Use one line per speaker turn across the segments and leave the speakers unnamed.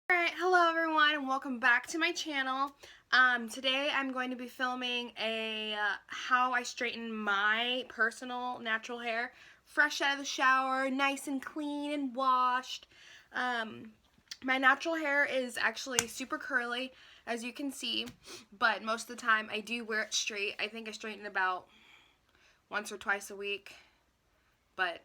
Alright, hello everyone and welcome back to my channel. Today I'm going to be filming a how I straighten my personal natural hair. Fresh out of the shower, nice and clean and washed. My natural hair is actually super curly, as you can see, but most of the time I do wear it straight. I think I straighten about once or twice a week, but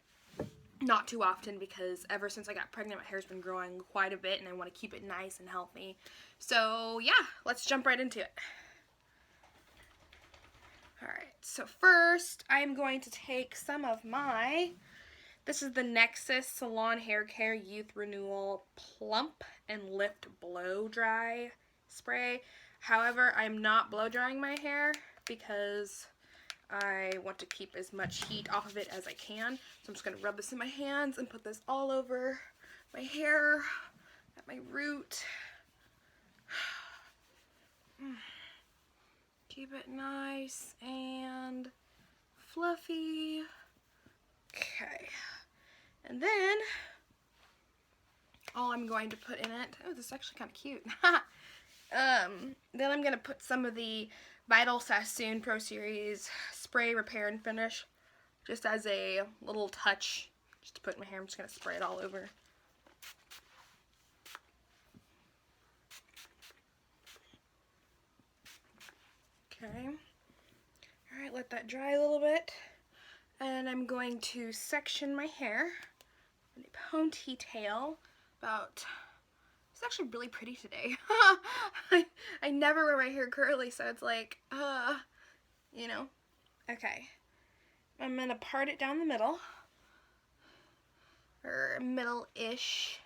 not too often because ever since I got pregnant my hair's been growing quite a bit and I want to keep it nice and healthy. So yeah, let's jump right into it. Alright, so first I'm going to take some of this is the Nexus Salon Hair Care Youth Renewal Plump and Lift Blow Dry Spray. However, I'm not blow drying my hair because I want to keep as much heat off of it as I can. So I'm just going to rub this in my hands and put this all over my hair, at my root. Keep it nice and fluffy. Okay. And then, all I'm going to put in it, oh, this is actually kind of cute. Then I'm going to put some of the Vital Sassoon Pro Series Spray Repair and Finish, just as a little touch, just to put in my hair. I'm just going to spray it all over. Okay. Alright, let that dry a little bit. And I'm going to section my hair in a ponytail about... It's actually really pretty today. I never wear my hair curly, so it's like, you know. Okay. I'm going to part it down the middle. Or middle-ish.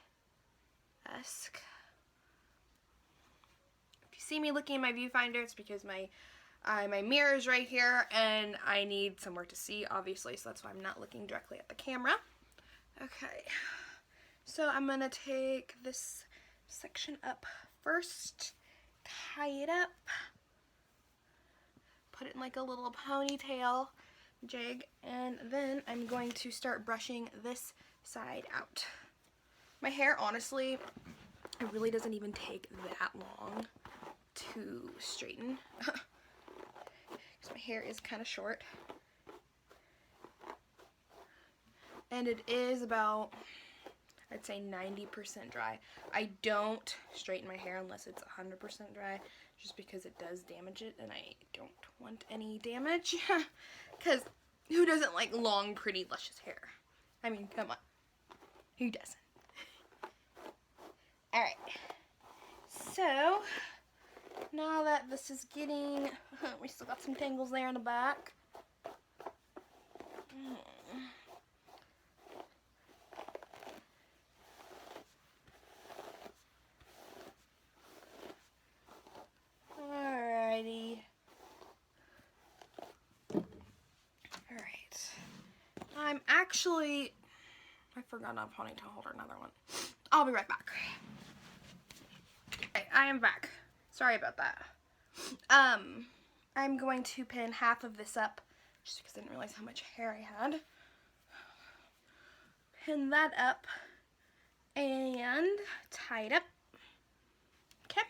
Esque. If you see me looking in my viewfinder, it's because my mirror is right here, and I need somewhere to see, obviously, so that's why I'm not looking directly at the camera. Okay. So I'm going to take this section up first, tie it up, put it in like a little ponytail jig, and then I'm going to start brushing this side out. My hair, honestly, it really doesn't even take that long to straighten because my hair is kind of short, and it is about, I'd say, 90% dry. I don't straighten my hair unless it's 100% dry, just because it does damage it, and I don't want any damage. Because who doesn't like long, pretty, luscious hair? I mean, come on. Who doesn't? Alright. So, now that this is getting... we still got some tangles there in the back. Alrighty. Alright. I'm actually... I forgot a ponytail holder, another one. I'll be right back. Okay, I am back. Sorry about that. I'm going to pin half of this up, just because I didn't realize how much hair I had. Pin that up and tie it up. Okay.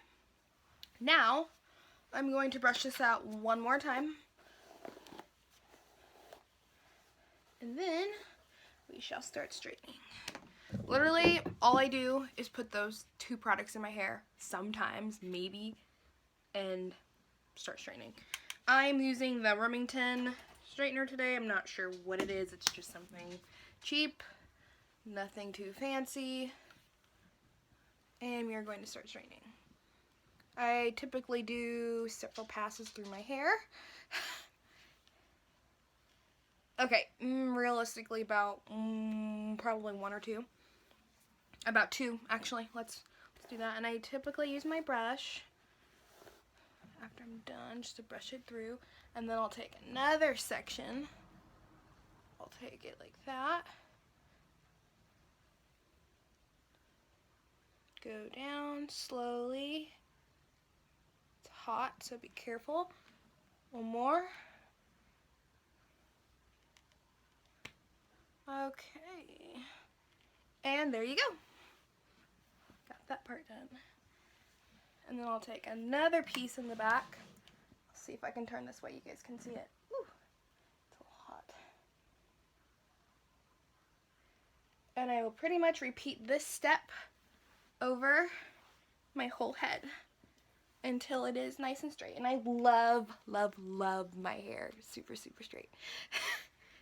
Now, I'm going to brush this out one more time. And then we shall start straightening. Literally, all I do is put those two products in my hair, sometimes, maybe, and start straightening. I'm using the Remington straightener today. I'm not sure what it is. It's just something cheap, nothing too fancy, and we are going to start straightening. I typically do several passes through my hair. Okay, realistically about probably one or two. About two, actually. Let's do that. And I typically use my brush after I'm done just to brush it through. And then I'll take another section. I'll take it like that. Go down slowly. It's hot, so be careful. One more. Okay. And there you go. Got that part done. And then I'll take another piece in the back. See if I can turn this way you guys can see it. Woo, it's a little hot. And I will pretty much repeat this step over my whole head until it is nice and straight. And I love, love, love my hair super, super straight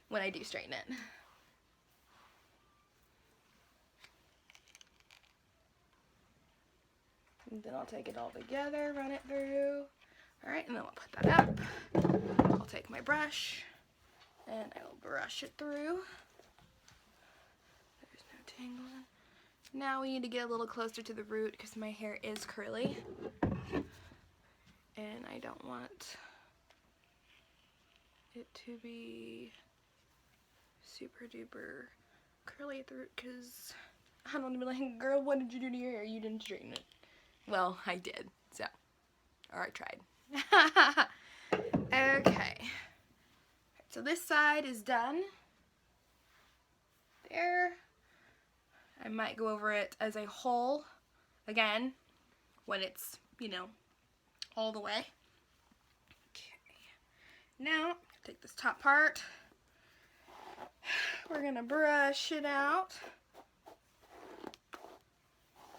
when I do straighten it. And then I'll take it all together, run it through. Alright, and then I'll put that up. I'll take my brush and I will brush it through. There's no tangling. Now we need to get a little closer to the root because my hair is curly. And I don't want it to be super duper curly at the root because I don't want to be like, girl, what did you do to your hair? You didn't straighten it. Well, I did, so, or I tried. Okay, so this side is done. There. I might go over it as a whole again when it's, you know, all the way. Okay, now take this top part. We're gonna brush it out.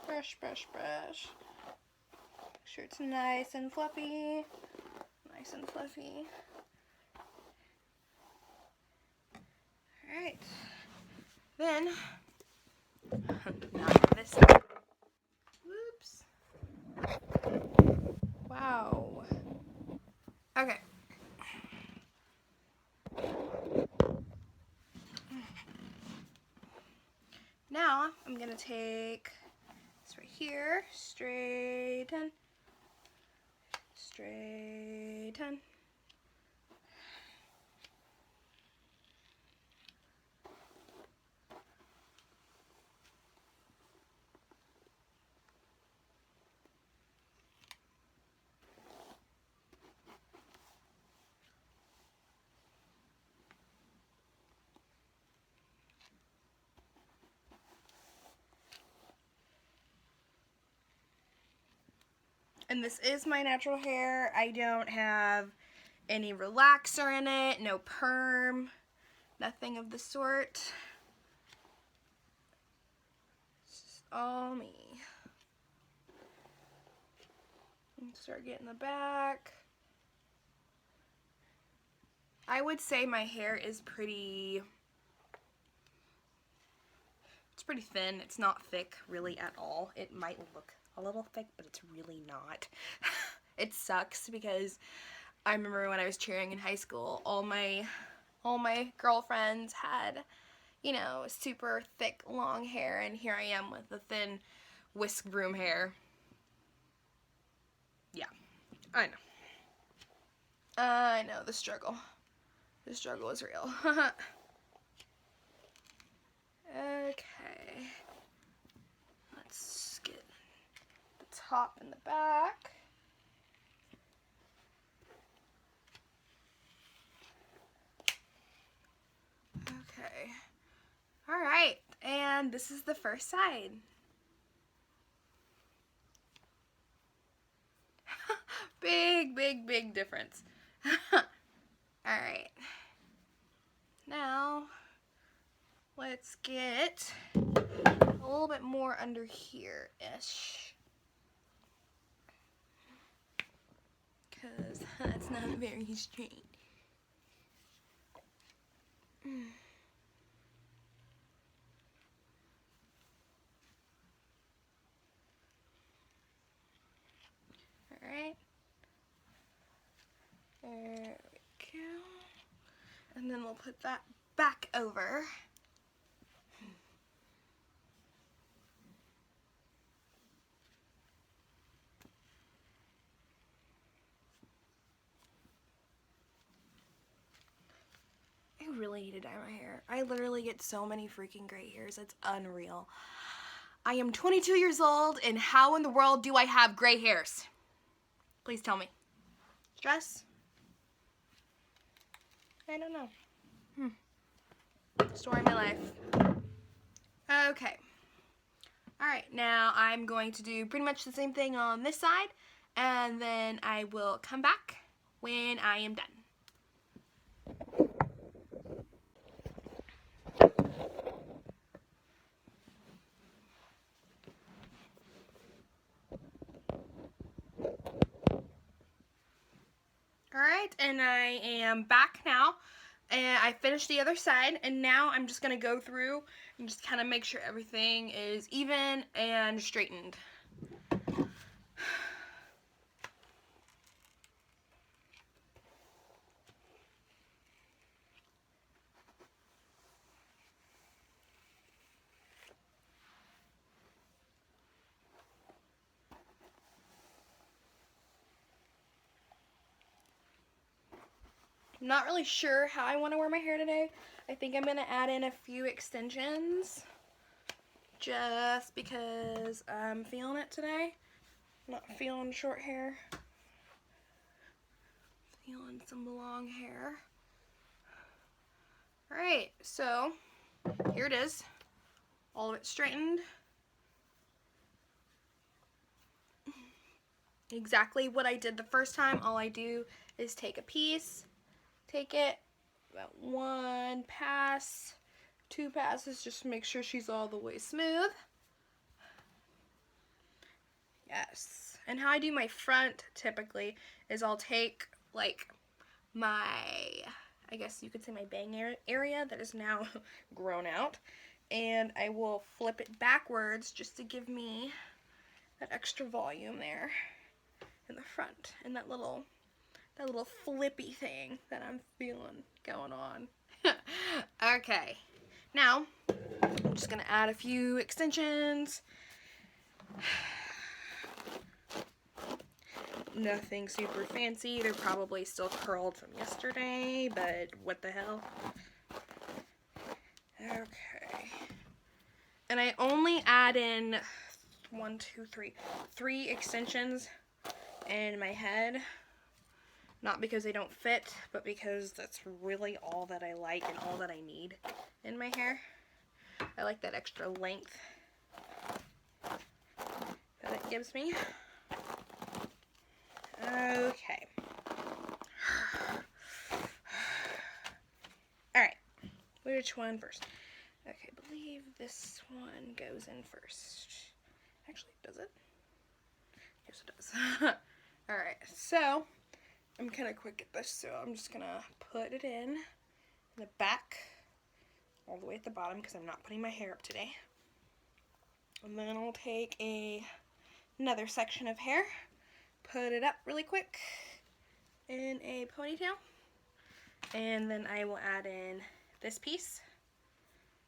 Brush, brush, brush. Make sure it's nice and fluffy. Nice and fluffy. Alright. Then, now this side. Whoops. Wow. Okay. Now, I'm going to take this right here, straighten, straighten. And this is my natural hair. I don't have any relaxer in it, no perm, nothing of the sort. It's just all me. Start getting the back. I would say my hair is pretty, it's pretty thin. It's not thick really at all. It might look a little thick, but it's really not. It sucks because I remember when I was cheering in high school, all my girlfriends had, you know, super thick long hair, and here I am with the thin whisk broom hair. Yeah, I know. I know, the struggle. The struggle is real. Okay. Let's get the top and the back. Okay. Alright, and this is the first side. Big, big, big difference. Alright. Now, let's get a little bit more under here-ish. Because that's not very straight. Alright. There we go. And then we'll put that back over. I really need to dye my hair. I literally get so many freaking gray hairs. It's unreal. I am 22 years old, and how in the world do I have gray hairs? Please tell me. Stress? I don't know. Story of my life. Okay. Alright, now I'm going to do pretty much the same thing on this side, and then I will come back when I am done. Alright, and I am back now, and I finished the other side, and now I'm just going to go through and just kind of make sure everything is even and straightened. I'm not really sure how I want to wear my hair today. I think I'm going to add in a few extensions just because I'm feeling it today. I'm not feeling short hair. Feeling some long hair. Alright, so here it is. All of it straightened. Exactly what I did the first time. All I do is take a piece, take it about 1 pass, 2 passes, just to make sure she's all the way smooth. Yes. And how I do my front typically is I'll take like my, I guess you could say my bang area that is now grown out, and I will flip it backwards just to give me that extra volume there in the front, and that little flippy thing that I'm feeling going on. Okay, now I'm just gonna add a few extensions. Nothing super fancy. They're probably still curled from yesterday, but what the hell. Okay. And I only add in 3 extensions in my head. Not because they don't fit, but because that's really all that I like and all that I need in my hair. I like that extra length that it gives me. Okay. Alright. Which one first? Okay, I believe this one goes in first. Actually, does it? Yes, it does. Alright, so I'm kind of quick at this, so I'm just going to put it in the back, all the way at the bottom, because I'm not putting my hair up today. And then I'll take another section of hair, put it up really quick in a ponytail, and then I will add in this piece.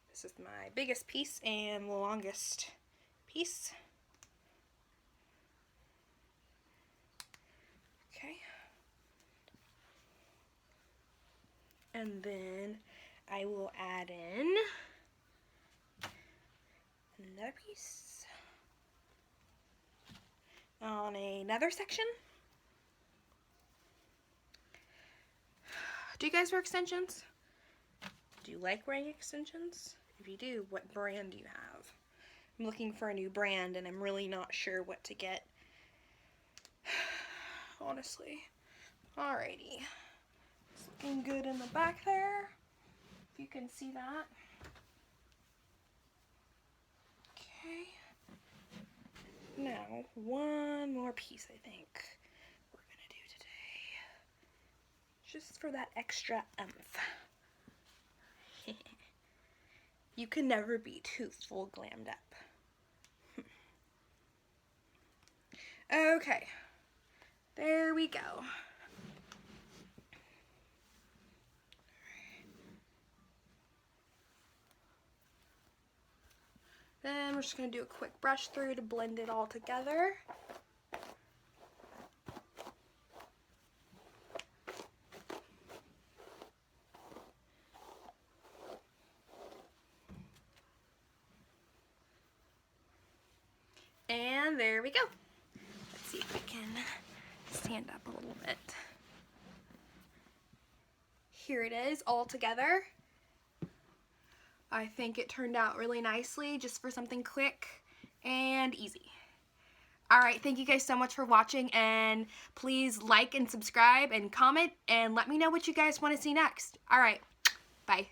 This is my biggest piece and the longest piece. Okay. And then I will add in another piece on another section. Do you guys wear extensions? Do you like wearing extensions? If you do, what brand do you have? I'm looking for a new brand and I'm really not sure what to get. Honestly. Alrighty. It's looking good in the back there. If you can see that. Okay. Now, one more piece I think we're gonna do today. Just for that extra oomph. You can never be too full glammed up. Okay. There we go. Then we're just going to do a quick brush through to blend it all together. And there we go. Let's see if we can stand up a little bit. Here it is all together. I think it turned out really nicely just for something quick and easy. Alright, thank you guys so much for watching, and please like and subscribe and comment and let me know what you guys want to see next. Alright, bye.